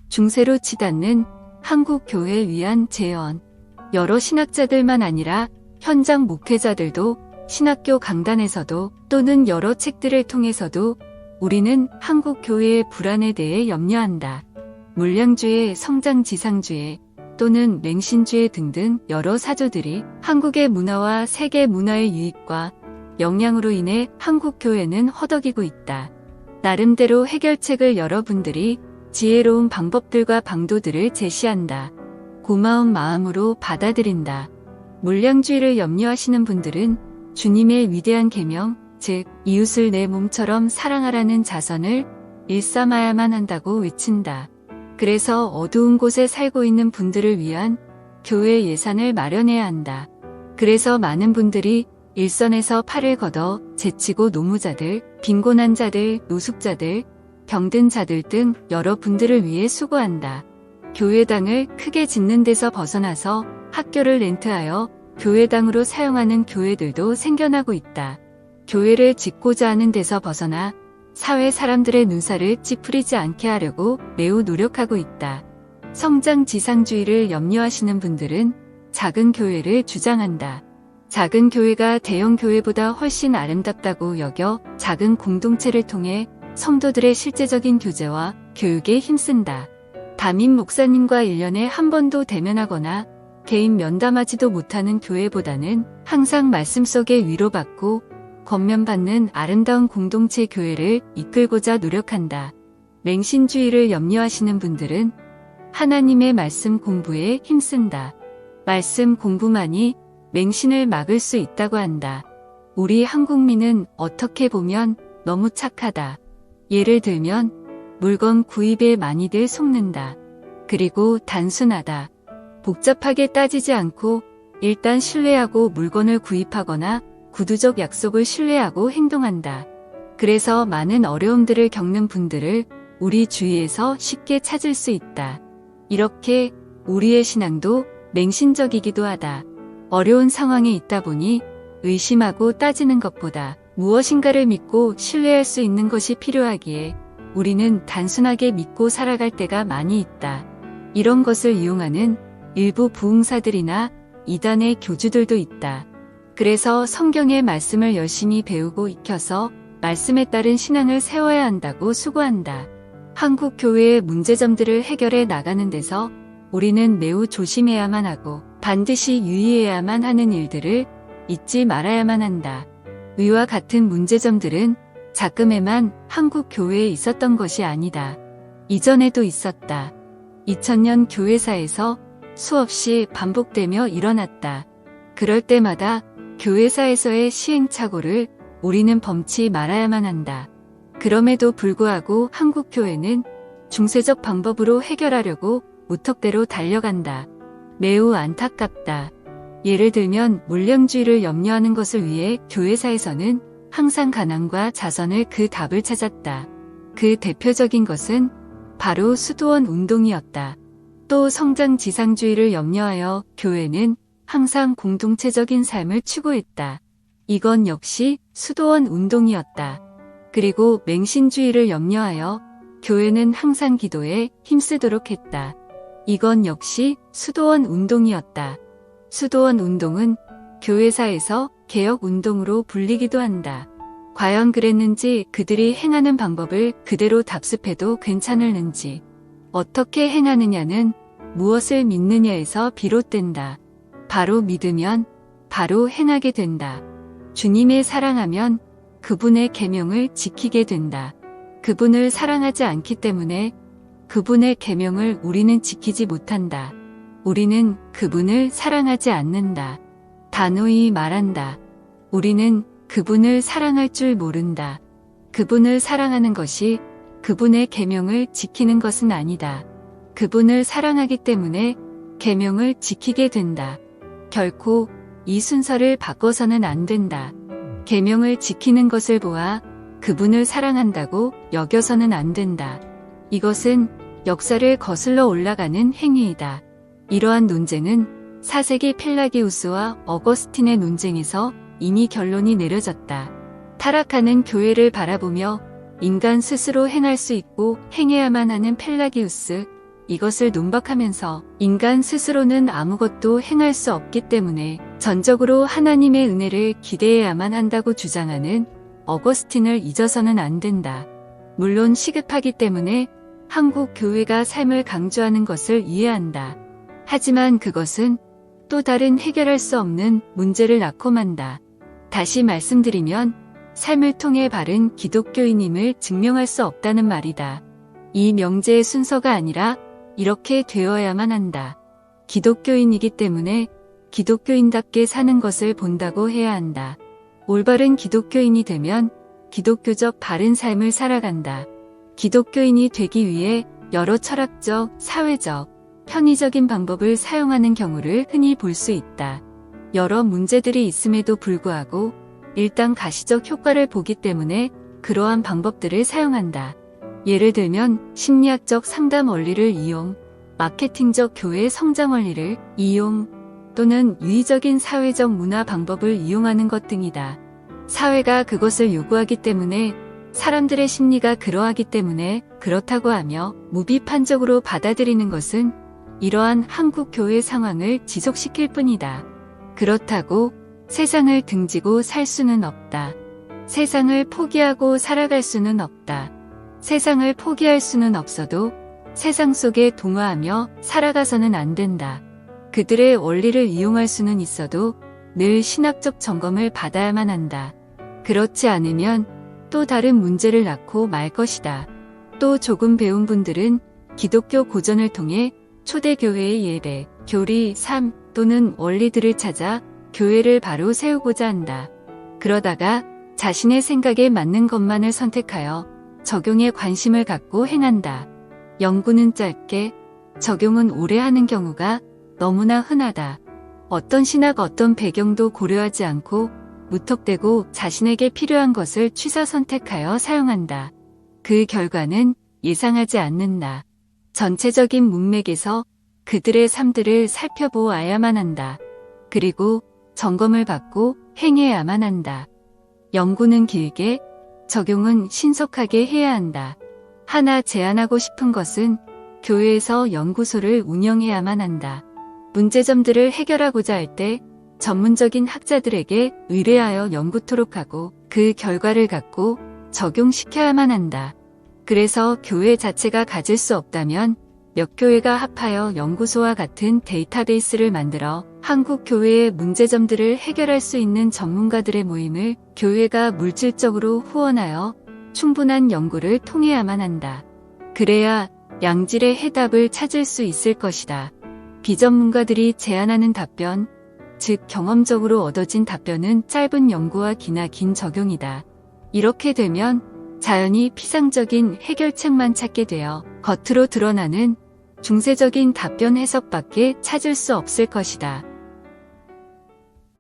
중세로 치닫는 한국 교회를 위한 제언. 여러 신학자들만 아니라 현장 목회자들도 신학교 강단에서도 또는 여러 책들을 통해서도 우리는 한국 교회의 불안에 대해 염려한다. 물량주의, 성장지상주의 또는 맹신주의 등등 여러 사조들이 한국의 문화와 세계 문화의 유익과 영향으로 인해 한국 교회는 허덕이고 있다. 나름대로 해결책을 여러분들이 지혜로운 방법들과 방도들을 제시한다. 고마운 마음으로 받아들인다. 물량주의를 염려하시는 분들은 주님의 위대한 계명, 즉 이웃을 내 몸처럼 사랑하라는 자선을 일삼아야만 한다고 외친다. 그래서 어두운 곳에 살고 있는 분들을 위한 교회 예산을 마련해야 한다. 그래서 많은 분들이 일선에서 팔을 걷어 제치고 노무자들, 빈곤한 자들, 노숙자들, 병든 자들 등 여러 분들을 위해 수고한다. 교회당을 크게 짓는 데서 벗어나서 학교를 렌트하여 교회당으로 사용하는 교회들도 생겨나고 있다. 교회를 짓고자 하는 데서 벗어나 사회 사람들의 눈살을 찌푸리지 않게 하려고 매우 노력하고 있다. 성장지상주의를 염려하시는 분들은 작은 교회를 주장한다. 작은 교회가 대형 교회보다 훨씬 아름답다고 여겨 작은 공동체를 통해 성도들의 실제적인 교제와 교육에 힘쓴다. 담임 목사님과 1년에 한 번도 대면하거나 개인 면담하지도 못하는 교회보다는 항상 말씀 속에 위로받고 권면받는 아름다운 공동체 교회를 이끌고자 노력한다. 맹신주의를 염려하시는 분들은 하나님의 말씀 공부에 힘쓴다. 말씀 공부만이 맹신을 막을 수 있다고 한다. 우리 한국민은 어떻게 보면 너무 착하다. 예를 들면 물건 구입에 많이들 속는다. 그리고 단순하다. 복잡하게 따지지 않고 일단 신뢰하고 물건을 구입하거나 구두적 약속을 신뢰하고 행동한다. 그래서 많은 어려움들을 겪는 분들을 우리 주위에서 쉽게 찾을 수 있다. 이렇게 우리의 신앙도 맹신적이기도 하다. 어려운 상황에 있다 보니 의심하고 따지는 것보다 무엇인가를 믿고 신뢰할 수 있는 것이 필요하기에 우리는 단순하게 믿고 살아갈 때가 많이 있다. 이런 것을 이용하는 일부 부흥사들이나 이단의 교주들도 있다. 그래서 성경의 말씀을 열심히 배우고 익혀서 말씀에 따른 신앙을 세워야 한다고 수고한다. 한국 교회의 문제점들을 해결해 나가는 데서 우리는 매우 조심해야만 하고 반드시 유의해야만 하는 일들을 잊지 말아야만 한다. 위와 같은 문제점들은 자금에만 한국 교회에 있었던 것이 아니다. 이전에도 있었다. 2000년 교회사에서 수없이 반복되며 일어났다. 그럴 때마다 교회사에서의 시행착오를 우리는 범치 말아야만 한다. 그럼에도 불구하고 한국 교회는 중세적 방법으로 해결하려고 무턱대로 달려간다. 매우 안타깝다. 예를 들면 물량주의를 염려하는 것을 위해 교회사에서는 항상 가난과 자선을 그 답을 찾았다. 그 대표적인 것은 바로 수도원 운동이었다. 또 성장지상주의를 염려하여 교회는 항상 공동체적인 삶을 추구했다. 이건 역시 수도원 운동이었다. 그리고 맹신주의를 염려하여 교회는 항상 기도에 힘쓰도록 했다. 이건 역시 수도원 운동이었다. 수도원 운동은 교회사에서 개혁운동으로 불리기도 한다. 과연 그랬는지, 그들이 행하는 방법을 그대로 답습해도 괜찮을는지, 어떻게 행하느냐는 무엇을 믿느냐에서 비롯된다. 바로 믿으면 바로 행하게 된다. 주님을 사랑하면 그분의 계명을 지키게 된다. 그분을 사랑하지 않기 때문에 그분의 계명을 우리는 지키지 못한다. 우리는 그분을 사랑하지 않는다. 단호히 말한다. 우리는 그분을 사랑할 줄 모른다. 그분을 사랑하는 것이 그분의 계명을 지키는 것은 아니다. 그분을 사랑하기 때문에 계명을 지키게 된다. 결코 이 순서를 바꿔서는 안 된다. 계명을 지키는 것을 보아 그분을 사랑한다고 여겨서는 안 된다. 이것은 역사를 거슬러 올라가는 행위이다. 이러한 논쟁은 4세기 펠라기우스와 어거스틴의 논쟁에서 이미 결론이 내려졌다. 타락하는 교회를 바라보며 인간 스스로 행할 수 있고 행해야만 하는 펠라기우스, 이것을 논박하면서 인간 스스로는 아무것도 행할 수 없기 때문에 전적으로 하나님의 은혜를 기대해야만 한다고 주장하는 어거스틴을 잊어서는 안 된다. 물론 시급하기 때문에 한국 교회가 삶을 강조하는 것을 이해한다. 하지만 그것은 또 다른 해결할 수 없는 문제를 낳고 만다. 다시 말씀드리면 삶을 통해 바른 기독교인임을 증명할 수 없다는 말이다. 이 명제의 순서가 아니라 이렇게 되어야만 한다. 기독교인이기 때문에 기독교인답게 사는 것을 본다고 해야 한다. 올바른 기독교인이 되면 기독교적 바른 삶을 살아간다. 기독교인이 되기 위해 여러 철학적, 사회적, 편의적인 방법을 사용하는 경우를 흔히 볼 수 있다. 여러 문제들이 있음에도 불구하고 일단 가시적 효과를 보기 때문에 그러한 방법들을 사용한다. 예를 들면 심리학적 상담 원리를 이용, 마케팅적 교회 성장 원리를 이용, 또는 유의적인 사회적 문화 방법을 이용하는 것 등이다. 사회가 그것을 요구하기 때문에 사람들의 심리가 그러하기 때문에 그렇다고 하며 무비판적으로 받아들이는 것은 이러한 한국 교회 상황을 지속시킬 뿐이다. 그렇다고 세상을 등지고 살 수는 없다. 세상을 포기하고 살아갈 수는 없다. 세상을 포기할 수는 없어도 세상 속에 동화하며 살아가서는 안 된다. 그들의 원리를 이용할 수는 있어도 늘 신학적 점검을 받아야만 한다. 그렇지 않으면 또 다른 문제를 낳고 말 것이다. 또 조금 배운 분들은 기독교 고전을 통해 초대교회의 예배, 교리, 삶 또는 원리들을 찾아 교회를 바로 세우고자 한다. 그러다가 자신의 생각에 맞는 것만을 선택하여 적용에 관심을 갖고 행한다. 연구는 짧게, 적용은 오래 하는 경우가 너무나 흔하다. 어떤 신학 어떤 배경도 고려하지 않고 무턱대고 자신에게 필요한 것을 취사 선택하여 사용한다. 그 결과는 예상하지 않는다. 전체적인 문맥에서 그들의 삶들을 살펴보아야만 한다. 그리고 점검을 받고 행해야만 한다. 연구는 길게, 적용은 신속하게 해야 한다. 하나 제안하고 싶은 것은 교회에서 연구소를 운영해야만 한다. 문제점들을 해결하고자 할 때 전문적인 학자들에게 의뢰하여 연구토록 하고 그 결과를 갖고 적용시켜야만 한다. 그래서 교회 자체가 가질 수 없다면 몇 교회가 합하여 연구소와 같은 데이터베이스를 만들어 한국 교회의 문제점들을 해결할 수 있는 전문가들의 모임을 교회가 물질적으로 후원하여 충분한 연구를 통해야만 한다. 그래야 양질의 해답을 찾을 수 있을 것이다. 비전문가들이 제안하는 답변, 즉 경험적으로 얻어진 답변은 짧은 연구와 기나 긴 적용이다. 이렇게 되면 자연히 피상적인 해결책만 찾게 되어 겉으로 드러나는 중세적인 답변 해석밖에 찾을 수 없을 것이다.